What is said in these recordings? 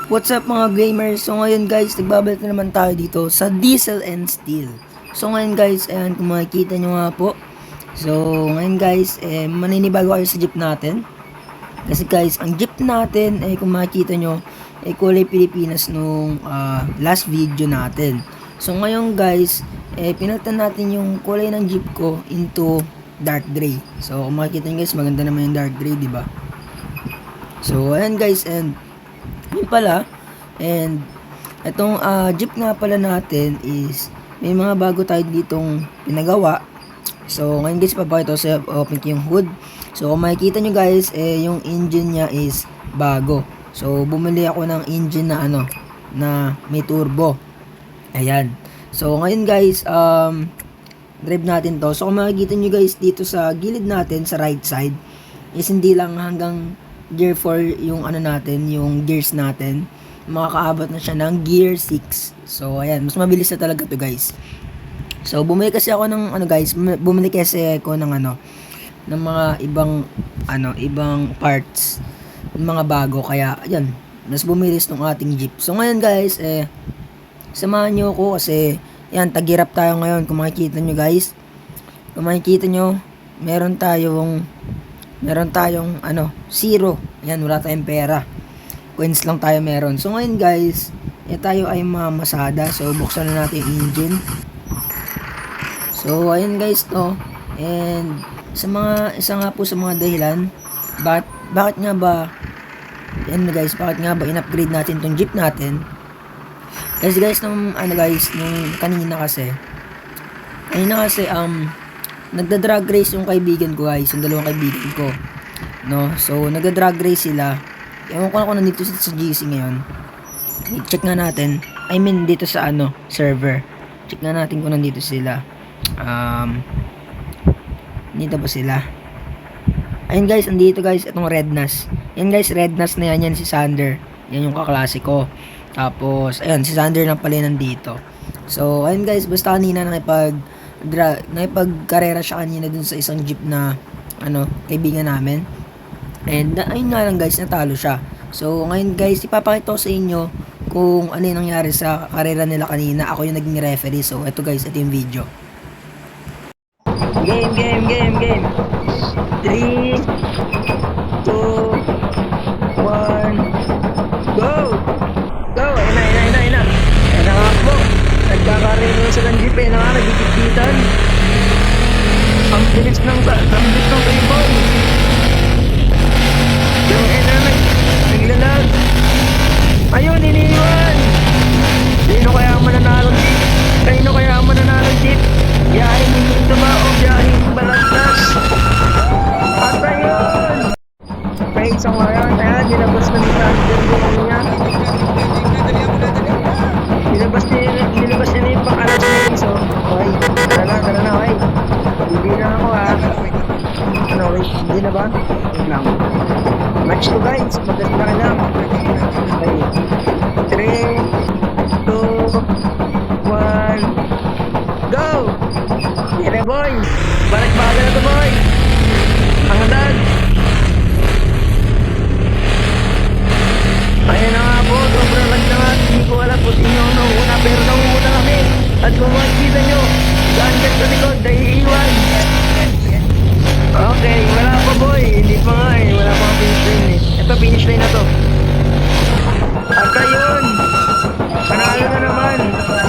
What's up mga gamers? So ngayon guys, nagbabalik na naman tayo dito sa Diesel and Steel. So ngayon guys, ayan kung makikita nyo nga po. So ngayon guys, maninibago kayo sa jeep natin. Kasi guys, ang jeep natin, kung makikita nyo, kulay Pilipinas nung last video natin. So ngayon guys, pinalitan natin yung kulay ng jeep ko into dark gray. So kung makikita nyo guys, maganda naman yung dark gray, diba? So ayan guys, and yun pala, and itong jeep nga pala natin is may mga bago tayo ditong pinagawa. So ngayon guys, papakita ko sa open ko yung hood. So kung makikita nyo guys, yung engine nya is bago. So bumili ako ng engine na na may turbo. Ayan. So ngayon guys, drive natin to. So kung makikita nyo guys dito sa gilid natin, sa right side, is hindi lang hanggang gear 4 yung natin, yung gears natin. Makakaabot na siya ng gear 6. So ayan, mas mabilis na talaga to guys. So bumili kasi ako ng bumili kasi ako ng ng mga ibang parts, mga bago, kaya ayan, mas bumilis tong ating jeep. So ngayon guys, samahan nyo ako kasi yan, tagirap tayo ngayon. Kung makikita nyo guys, kung makikita nyo, meron tayong zero. Ayan, wala tayong pera. Coins lang tayo meron. So ngayon guys, tayo ay mamasada. So buksan na natin yung engine. So ayun guys to. And isa nga po sa mga dahilan bakit nga ba in-upgrade natin tong jeep natin. Kasi guys, nung kanina kasi nagda-drag race yung kaibigan ko guys, yung dalawang kaibigan ko, no? So nagda-drag race sila. Ewan ko na kung nandito sa GC ngayon. Check nga natin. I mean dito sa server. Check nga natin kung nandito sila. Dito ba sila? Ayun guys, andito guys, itong Rednas. Yan guys, Rednas na yan si Sander. Yan yung kaklase ko. Tapos ayun, si Sander lang pala nandito. So ayun guys, basta kanina nakipagkarera siya kanina dun sa isang jeep na kaibigan namin. And ayun nga lang guys, natalo siya. So ngayon guys, ipapakita ko sa inyo kung ano yung nangyari sa karera nila kanina. Ako yung naging referee. So ito guys, ito yung video. Game 3 2 1 go! Ayun na nga po, nagkakarera sa jeep, nagkikititan. Ang bilis ng table. Yung naglalag. Ayun, iniiwan. Sino kaya ang mananalo jeep? Biyahin yung tama o biyahin yung balagtas. At ayun, may isang ngayon, ayan, nilabas na ni Sander yung niya. Nilabas niya na yung pang-alas niya. So, okay, tara na, okay. Hindi na ako wait, hindi na ba? Wait lang. Match to guys, maganda ka lang. Okay, 3 2 1 go! Yan boy, balik-balik na to boy. Ang hadag. Ayan na nga po, sobrang lag na nga. Hindi ko alam kung sino ang nauuna, pero nauuna kami. At kung makikita nyo, saan dyan sa likod, naiiwan. Okay, wala pa boy. Hindi pa nga wala pa finish line Ito, finish line na to. At ayun, panalo na naman.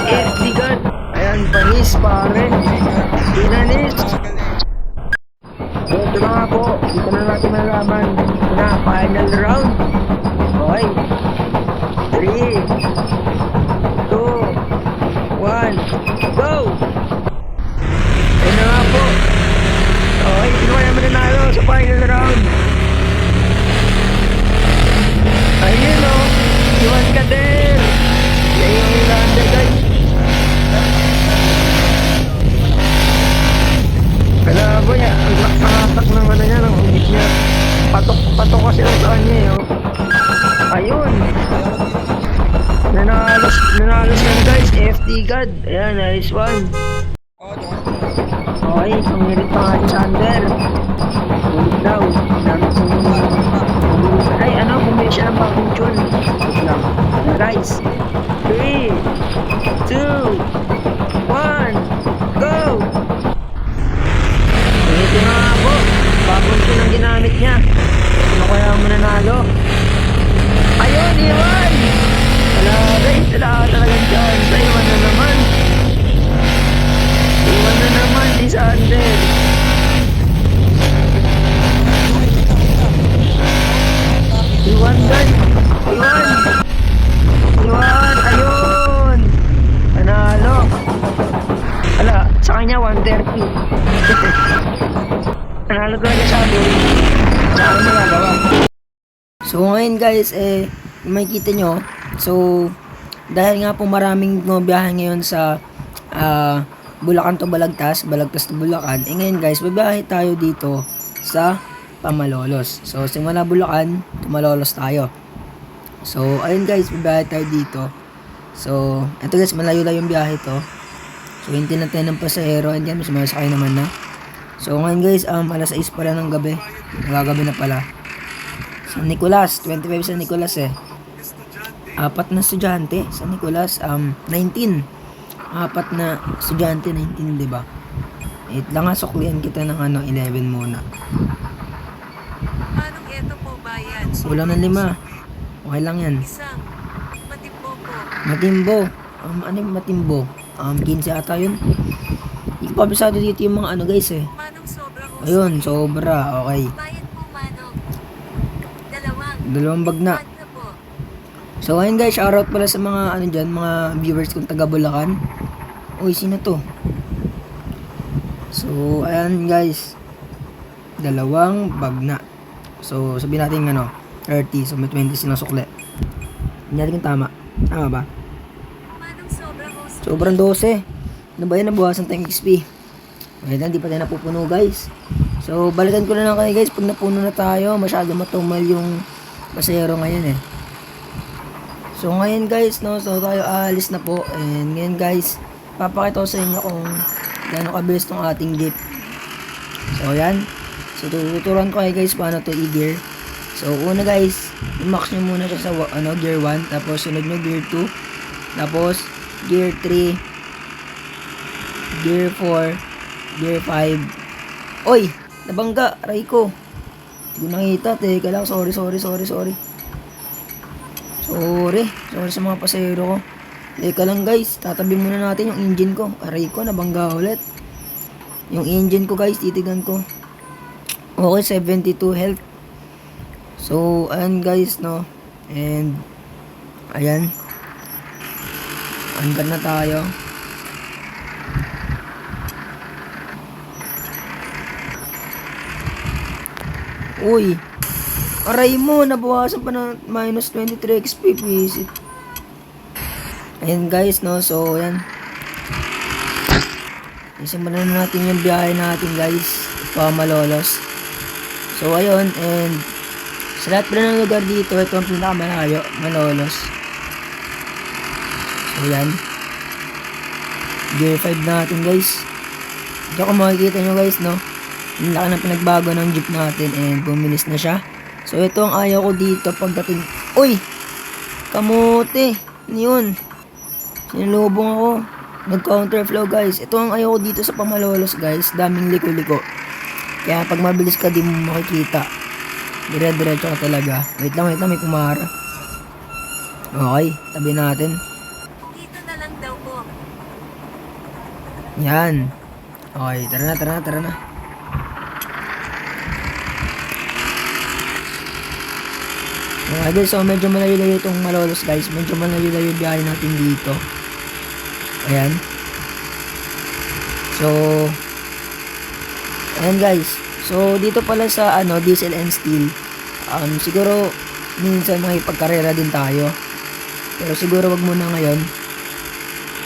FD God. Ayan, panis pare. Dinanis. Ito na nga po, dito na natin malalaman. Ito na, final round. Okay. 3 2 1 go! Ayun na nga po. Okay, sino kaya mananalo sa final round? Ayun o, Iwan Kader. Ayun yung lander guys. Kala po niya, ang lakas ng niya, ng ulit niya. Patok kasi lang saan niya Ayun. Nanalos yan guys, FD God. Ayan, nice one. Okay, pumilit pa nga si Sander. Pumilit daw. Ay, bumili siya ng bagong tune. Wait lang. guys. 3, 2, 1, go! Ito na nga po. Bagong pin ang ginamit niya. Ano kaya ang mananalo? Ayun, iwan! Wala guys, wala talagang chance. Iwan na naman. Iwan na naman si Sander. Iwan guys. Iwan. Iwan. Ayun. Panalo. Wala. Sa kanya 130. Panalo talaga sa akin. Sa akin magagawa. So ngayon guys, makikita nyo. So, dahil nga po maraming biyahe ngayon sa Bulacan to Balagtas, Balagtas to Bulacan. Ngayon guys, babiyahe tayo dito sa Pamalolos. So, simula Bulacan, Malolos tayo. So, ayun guys, babiyahe tayo dito. So, ito guys, malayo-layo yung biyahe to. So, hindi na tayo ng pasahero. Hindi kami sumasakay naman na. So, ngayon guys, alas 6 pala ng gabi. Nagagabi na pala. San Nicolas, 25 San Nicolas Apat na estudyante sa Nicolas, 19. Apat na estudyante, 19, di ba? Wait lang nga, suklian kita ng 11 muna. Anong eto po bayan? Wala ng 5. Okay lang yan. Isang matimbo po. Matimbo. Ano yung matimbo? 15 ata yun. Hindi ko pabisado dito yung mga guys Manong sobra ho. Ayun, sobra. Okay. Bayad po manong. Dalawang bag na. Bag na po. So ayun guys, shoutout pala sa mga dyan, mga viewers kong taga Bulacan. Uy, sino to? So ayan guys, dalawang bag na. So sabihin natin 30, so may 20 sinasukli. Hindi natin kung tama. Tama ba? Manong sobra ho. Sobrang 12. Ano ba yan, nabuhasan tayong XP. Ngayon hindi pa tayo napupuno guys. So balikan ko na lang kayo guys pag napuno na tayo. Masyado matumal yung pasahero ngayon So ngayon guys, so tayo aalis na po. And ngayon guys, papakita ko sa inyo kung gaano kabilis tong ating jeep. So ayan. So tuturuan ko kayo guys paano to i-gear. So una guys, i-max nyo muna siya sa gear 1. Tapos sunod nyo gear 2. Tapos gear 3. Gear 4. Gear 5. Oy! Nabangga! Aray ko! Hindi ko nakita. Teka lang. Sorry sa mga pasahero ko. Teka lang guys, tatabi muna natin yung engine ko. Aray ko, nabangga ulit. Yung engine ko guys, titignan ko. Okay, 72 health. So, ayan guys, And, ayan. Andar na tayo. Uy! Aray mo, nabawasan pa ng minus 23 XP, visit. Ayan guys, so ayan. Isimulan na natin yung biyahe natin guys, Pamalolos. So ayun, and sa lahat pala ng lugar dito, ito ang pinakamalayo, Malolos. So ayan. Gear 5 natin guys. Ito kung makikita nyo guys, yung laki ng pinagbago ng jeep natin and bumilis na siya. So ito ang ayaw ko dito pagdating. Uy! Kamote! Ano yun? Sinulubong ako. Nag-counterflow guys. Ito ang ayaw ko dito sa Pamalolos guys. Daming liko-liko. Kaya pag mabilis ka di mo makikita. Dire-diretso ka talaga. Wait lang, may pumara. Okay, tabi natin. Dito na lang daw po. Yan. Okay, tara na. Okay guys, so medyo malayo-layo itong Malolos guys. Medyo malayo-layo yung biyahe natin dito. Ayan. So, ayan guys. So, dito pala sa Diesel and Steel. Siguro, minsan makipagkarera din tayo. Pero siguro wag muna ngayon.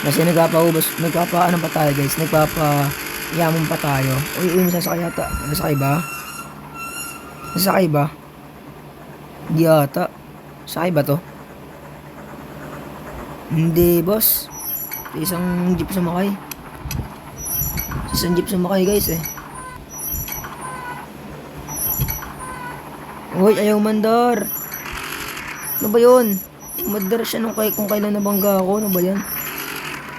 Kasi nagpapa-ano pa tayo guys. Nagpapa-yamon pa tayo. Uy, masasakay yata. Masasakay ba? Hindi ata. Sakay ba to? Hindi, boss. Isang jeep sumakay. Guys Uy, ayaw mandar. Ano ba yun? Umadar siya kung kailan nabangga ako. Ano ba yan?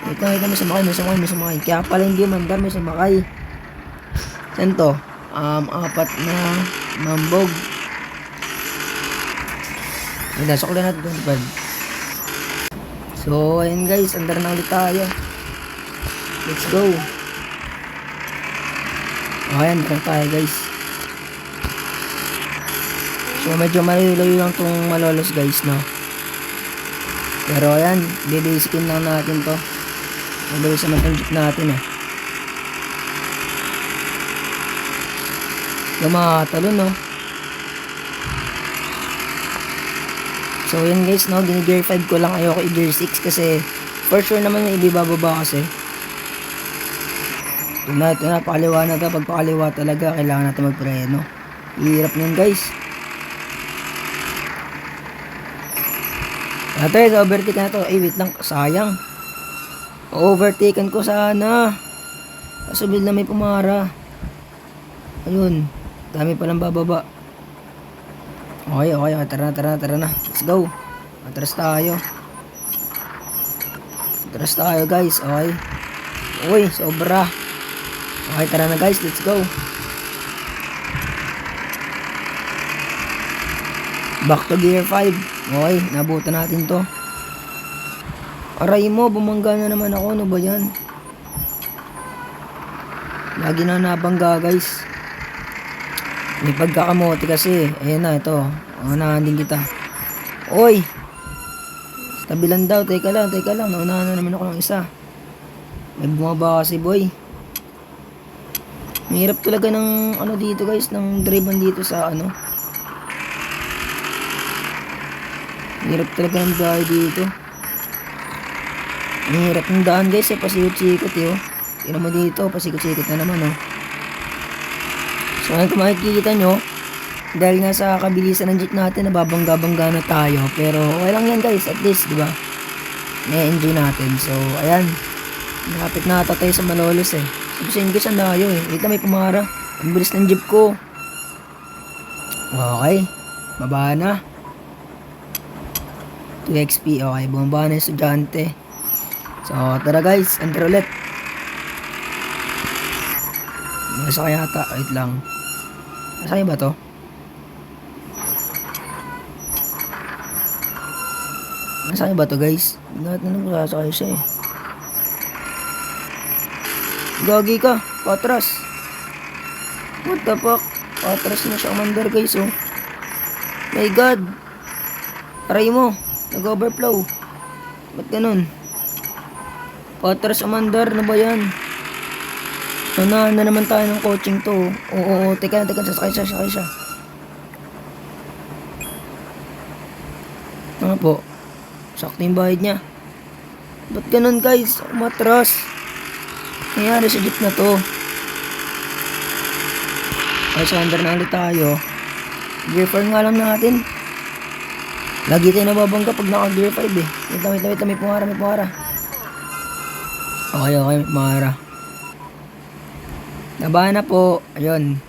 Wait lang, may sumakay. Kaya pala hindi umandar, may sumakay. Saan to? Apat na mambog. Nasok lang natin itong pad. So, ayun guys, andar na ulit tayo. Let's go. Okay, andar na tayo guys. So, medyo malayo lang itong malolos guys, no? Pero ayan, bibisikin lang natin to. Mabilis naman itong jeep natin eh. Lumatalo, no? So yun guys, no, gini-gear 5 ko lang, ayoko i-gear 6 kasi for sure naman yung ibibababa kasi. Ito na, pakaliwa na to. Pag pakaliwa talaga, kailangan natin magpreno. Hirap nyan guys. Ate, overtake na to. Ay, wait lang, sayang. Overtaken ko sana. Kasunod na may pumara. Ayun, dami palang bababa. Okay, tara na. Let's go. Atras tayo guys, okay. Uy, sobra. Okay, tara na guys, let's go. Back to gear 5. Okay, nabutan natin to. Aray mo, bumangga na naman ako, ano ba yan? Lagi na nabangga guys. May pagkakamote kasi. Ayan na, ito. Naunahan din kita. Oy! Tabilan daw. Teka lang. Naunahan na naman ako ng isa. May bumaba kasi, boy. Mahirap talaga ng ano dito, guys. Ng driven dito sa ano. Mahirap talaga ng biyahe dito. Mahirap ng daan, guys. Pasikot-sikot, eh. Tingnan mo dito. Pasikot-sikot na naman, oh. So, kung makikita nyo, dahil nga sa kabilisan ng jeep natin, nababangga-bangga na tayo. Pero, okay lang yan guys, at least, di ba? Na-enjoy natin. So, ayan. Nakapit na ata tayo sa Malolos eh. Sabihin guys, ang layo eh. Wait na, may pumara. Ang bilis ng jeep ko. Okay. Baba na. 2 XP. Okay, bumaba na yung estudyante. So, tara guys, enter ulit. Nasa kaya ata, wait lang. Nasaan ba to? Nasaan ba to guys? Lahat na nang sasakay siya eh. Gagi ka, patras. What the fuck? Patras na siya umandar guys oh. My god. Aray mo, nag-overflow. Ba't ganun? Patras umandar, ano ba yan? Unahan na naman tayo ng coaching to. Oo, teka, sasakay siya. Ano po? Sakto yung bayad niya. Ba't ganun guys? Umatras. Nangyari sa jeep na to. Ay, under na ulit tayo. Gear 4 nga lang natin. Lagi tayo nababangga pag naka gear 5 eh. Wait, may pumara. Okay, may pumara. Naba na po. Ayun.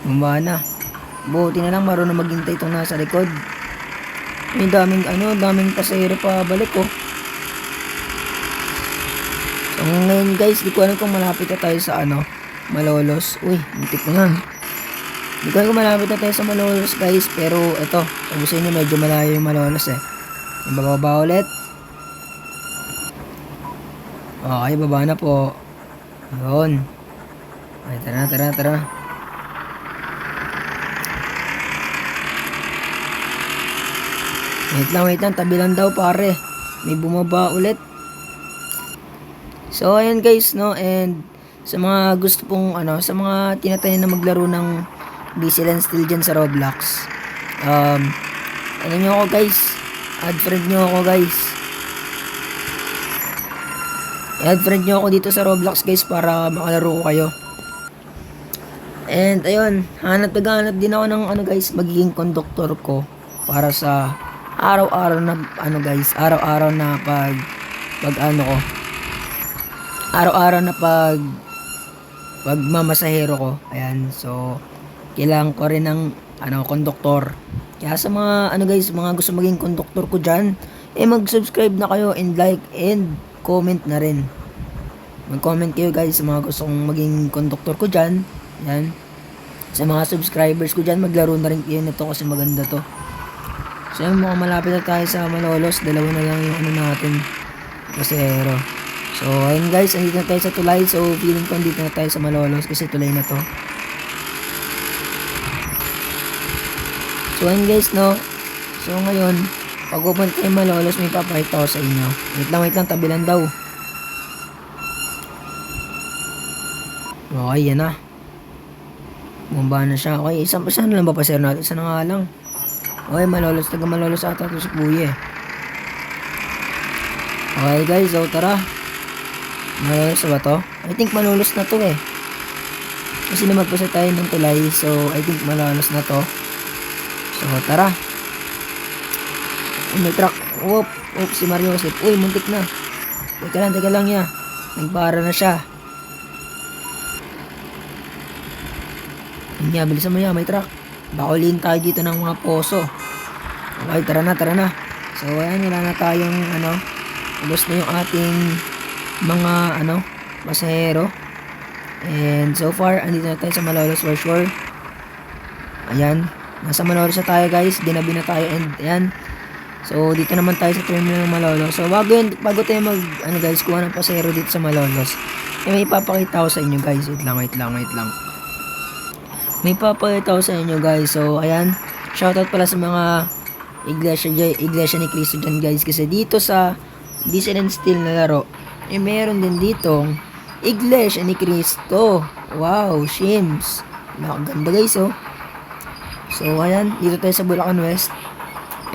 Bumaba na. Buti na lang marunong maghintay itong nasa likod. May daming pasahero pa balik oh. So ngayon guys, di ko alam kung malapit na tayo sa Malolos. Uy, muntik na yan. Di ko alam kung malapit na tayo sa Malolos guys. Pero ito, sabi sa inyo medyo malayo yung Malolos eh. Bababa ulit. Okay, baba na po. Ayun. Ay, tara. Wait lang, tabi lang daw pare. May bumaba ulit. So, ayan guys, no, and sa mga gusto pong, sa mga tinatay na maglaro ng Diesel and Steel dyan sa Roblox. Nyo ako guys. Add friend nyo ako guys. I-add friend nyo ako dito sa Roblox guys para makalaro ko kayo. And ayun, hanap din ako ng guys, magiging conductor ko para sa araw-araw na araw-araw na pag mamasahero ko. Ayan, so kailangan ko rin ng konduktor. Kaya sa mga guys, mga gusto maging konduktor ko dyan, mag-subscribe na kayo and like and comment na rin. Mag-comment kayo guys sa mga gusto kong maging konduktor ko dyan. Yan. Sa mga subscribers ko dyan, maglaro na rin kayo nito kasi maganda to. So yan, mukhang malapit na tayo sa Malolos. Dalawa na lang yung natin. Pasahero. So ayun guys, andito na tayo sa tulay. So feeling ko andito na tayo sa Malolos kasi tulay na to. So ayun guys, no. So ngayon, pag pupunta tayo Malolos, may papakita ko sa inyo. Wait lang, tabi lang daw. Okay, yan na. Bumaba na siya. Okay, isang na lang ba pasero natin? Isa na nga lang. Okay, Malolos. Taga Malolos ata ito si Kuya. Okay guys, so tara. Malolos ba to? I think Malolos na to eh. Kasi namagpasa tayo ng tulay. So, I think Malolos na to. So, tara. May truck. Whoop, si Mario kasi. Uy, muntik na. Teka lang ya. Nagpara na siya. Yan, bilisan mo yan, may truck. Bakuliin tayo dito ng mga poso. Okay, tara na. So, ayan, wala na tayong, ubos na yung ating mga, pasahero. And so far, andito na tayo sa Malolos for sure. Ayan, nasa Malolos na tayo guys. Ginabi na tayo and ayan. So, dito naman tayo sa terminal ng Malolos. So, bago tayo guys, kuha ng pasahero dito sa Malolos. May ipapakita ko sa inyo guys. Wait lang. May papakita ko sa inyo guys. So ayan, shoutout pala sa mga iglesia ni Cristo dyan guys. Kasi dito sa Diesel and Steel na laro, meron din ditong iglesia ni Cristo. Wow, shims. Nakaganda guys oh. So ayan, dito tayo sa Bulacan West.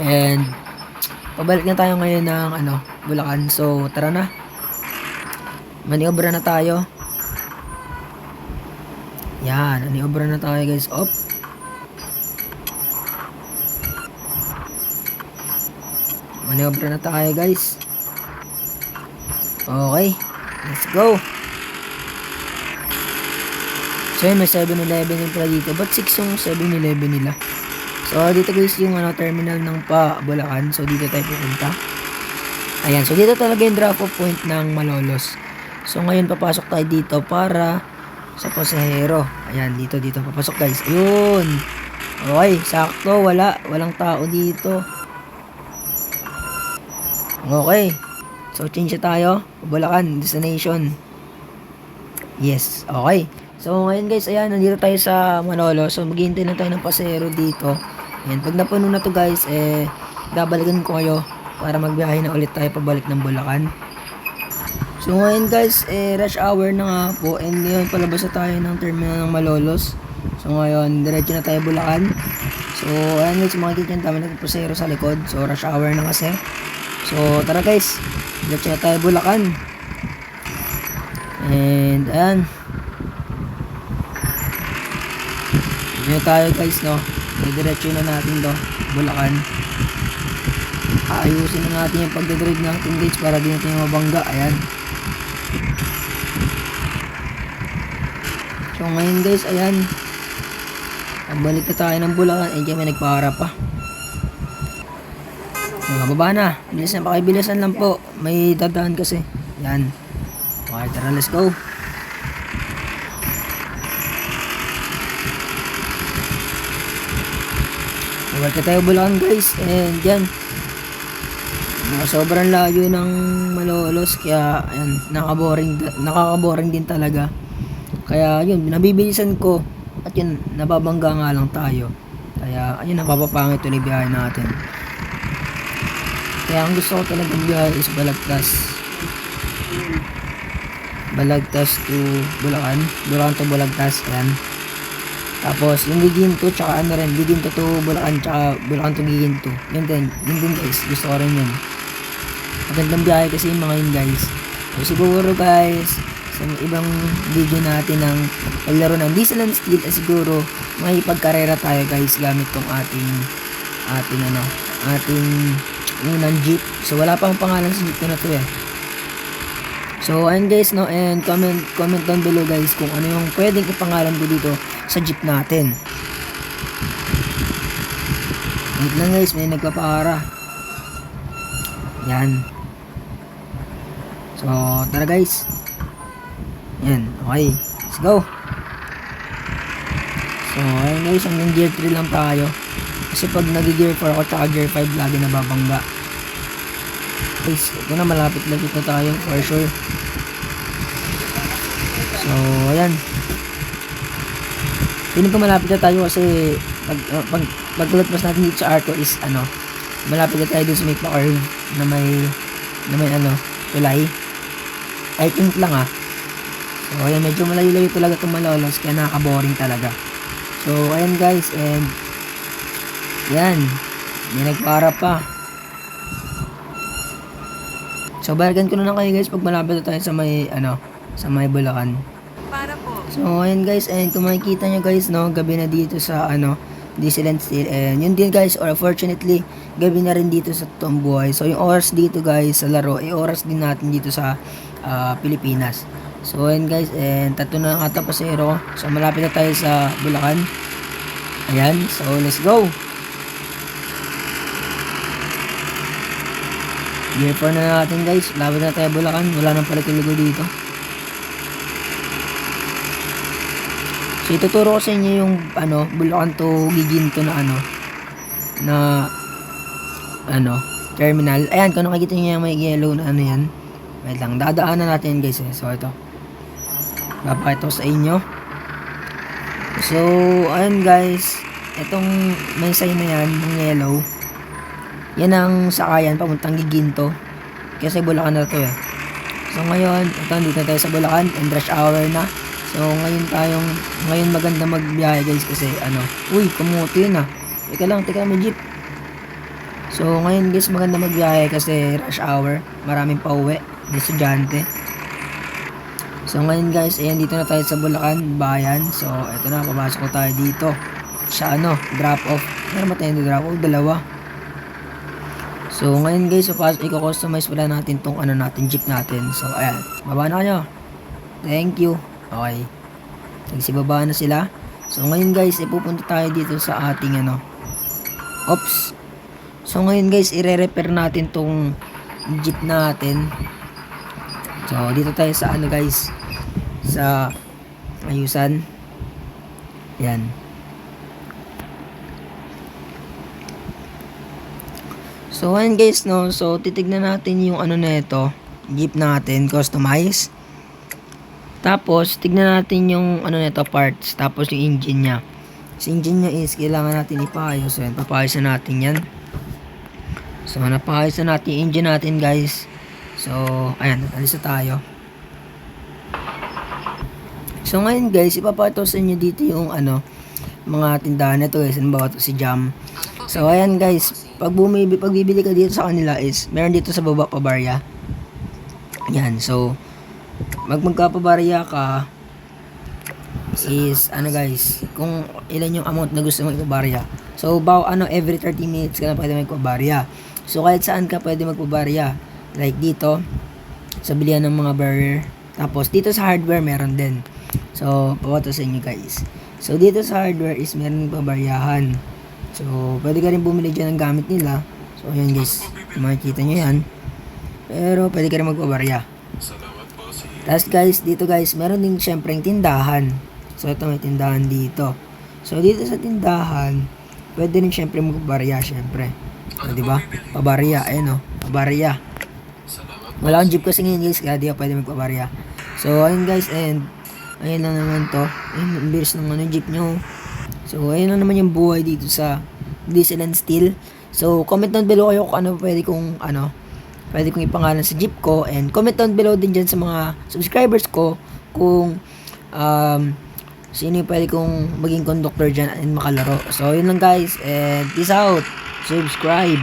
And pabalik na tayo ngayon ng Bulacan. So tara na. Maniobra na tayo. Yan, aniobra na tayo guys. Op. Maniobra na tayo guys. Okay, let's go. So yun, may 7-Eleven din pala dito. Ba't 6 yung 7-Eleven nila? So dito guys yung terminal ng Bulacan. So dito tayo pupunta. Ayan, so dito talaga yung drop off point ng Malolos. So ngayon papasok tayo dito para sa pasahero. Ayan, dito papasok guys. Ayun. Okay, sakto, walang tao dito. Okay. So change tayo. Bulacan destination. Yes, okay. So ngayon guys, ayan, nandito tayo sa Malolos. So maghihintay na tayo ng pasahero dito. Ayan, pag napuno na to guys, babalikan ko kayo para magbiyahe na ulit tayo pabalik ng Bulacan. So ngayon guys, rush hour na nga po and ngayon palabas na tayo ng terminal ng Malolos. So ngayon, diretso na tayo Bulacan. So ayan guys, makikita nyo tama nagpasero sa likod. So rush hour na kasi. So tara guys, diretso na tayo Bulacan. And ayan. Diretso tayo guys, no. Diretso na natin to, Bulacan. Ayusin na natin yung pagdadrive natin guys para di natin mabangga. Ayan. So ngayon guys, ayan, pagbalik na tayo ng Bulacan. Diyan may nagpahara pa. Baba na, pakibilisan lang po, may dadaan kasi. Yan. Okay, tara, let's go. Balik na tayo Bulacan guys. And yan, sobrang layo ng Malolos. Kaya ayan, nakakaboring din talaga. Kaya yun, nabibilisan ko. At yun, nababangga nga lang tayo. Kaya ayun, napapapangit yung biyahe natin. Kaya ang gusto ko talagang biyahe is Balagtas to Bulacan. Bulacan to Balagtas. Ayan. Tapos yung Giginto tsaka Giginto to Bulacan tsaka Bulacan to Giginto. Yun din guys, gusto ko rin yun. Magandang biyahe kasi yung mga yun guys. So siguro guys, sa ibang video natin ng paglaro ng Diesel and Steel, siguro may pagkarera tayo guys gamit tong ating unang jeep. So wala pang pangalan sa jeep na to eh. So ayun guys, no, and comment down below guys kung ano yung pwedeng ipangalan ko dito sa jeep natin. Wait lang guys, may nagpapara. Yan. So, tara guys. Yan, okay. Let's go. So, ayun guys, hanggang gear 3 lang tayo. Kasi pag nag-gear 4 ako tsaka gear 5, lagi nababangga. Guys, ito na, malapit-lapit na tayo for sure. So, ayan. Piling ko malapit na tayo kasi pagkulot-mas natin dito sa arco is malapit na tayo dun sa may pa-curve na may tulay. I think lang So, ayan, medyo malayo-layo talaga itong malolos kaya nakaka-boring talaga. So, ayan guys, and yan, may nagpara pa. So, balikan ko na lang kayo guys pag malapit na tayo sa may, sa may Bulacan. Para po. So, ayan guys, and kung makikita nyo guys, gabi na dito sa, Diesel and Steel. And yun din guys, or fortunately, gabi na rin dito sa totoong buhay. So, yung oras dito guys, sa laro, oras din natin dito sa Pilipinas. So, ayan guys, and tatlo na lang ata pasero. So, malapit na tayo sa Bulacan. Ayan, so let's go! Gear 4 na natin guys, labad na tayo Bulacan. Wala nang palit-ligo dito. So, ituturo ko sa inyo yung, Bulacan to Giginto na terminal. Ayan, kung nakikita nyo yung may yellow na yan. Wait lang, dadaanan natin guys So, ito. Papakita ko sa inyo. So, ayan guys. Itong may sign na yan, ng yellow. Yan ang sakayan, papuntang Giginto. Kasi Bulacan na to So, ngayon, dito tayo sa Bulacan, and rush hour na. So, ngayon maganda magbiyahe guys kasi uy, kumuti yun Teka lang, may jeep. So, ngayon guys, maganda magbiyahe kasi rush hour. Maraming pauwi, may estudyante. So, ngayon guys, ayan, dito na tayo sa Bulacan, bayan. So, eto na, papasok ko tayo dito. Sa drop off. Meron ba tayo drop off? Dalawa. So, ngayon guys, i-customize pala natin tong natin, jeep natin. So, ayan, baba na kayo. Thank you. Okay. Nagsibaba na sila. So, ngayon guys, ipupunta tayo dito sa ating Oops. So, ngayon guys, i-repair natin tong jeep natin. So, dito tayo sa guys. Sa ayusan. Yan. So, ngayon guys, So, titignan natin yung nito. Jeep natin, customize. Tapos, tignan natin yung nito, parts. Tapos, yung engine niya. Sa engine niya is, kailangan natin ipaayos. So, papayos na natin yan. So, napayos na natin yung engine natin, guys. So, ayan, alis na tayo. So, ngayon, guys, ipapakita sa inyo dito yung, mga tindahan nito, guys. Ano ba ito? Si Jam. So, ayan, guys. Pag bibili ka dito sa kanila is, meron dito sa baba pa barya. Yan, so, magkapabarya ka is guys, kung ilan yung amount na gusto mo ipabarya. So every 30 minutes ka na pwede magpabarya. So kahit saan ka pwede magpabarya. Like dito sa bilihan ng mga barrier. Tapos dito sa hardware meron din. So pawato sa inyo guys. So dito sa hardware is meron pabaryahan. So pwede ka rin bumili dyan ng gamit nila. So ayan guys, makikita nyo yan. Pero pwede ka rin magpabarya. Tapos guys, dito guys, meron din syempre tindahan. So ito may tindahan dito. So dito sa tindahan, pwede rin syempre magpabarya syempre. So, di ba? Pabarya, ayun pabarya. Wala akong jeep kasi ngayon guys, kaya di ako pwede magpabarya. So ayun guys, and ayun lang naman to. Ayun, ang bilis ng jeep nyo. So ayun lang naman yung buhay dito sa Diesel and Steel. So comment down below kayo kung pwede kong ipangalan sa jeep ko, and comment down below din dyan sa mga subscribers ko kung sino yung pwede kong maging conductor dyan and makalaro. So yun lang guys, and peace out, subscribe.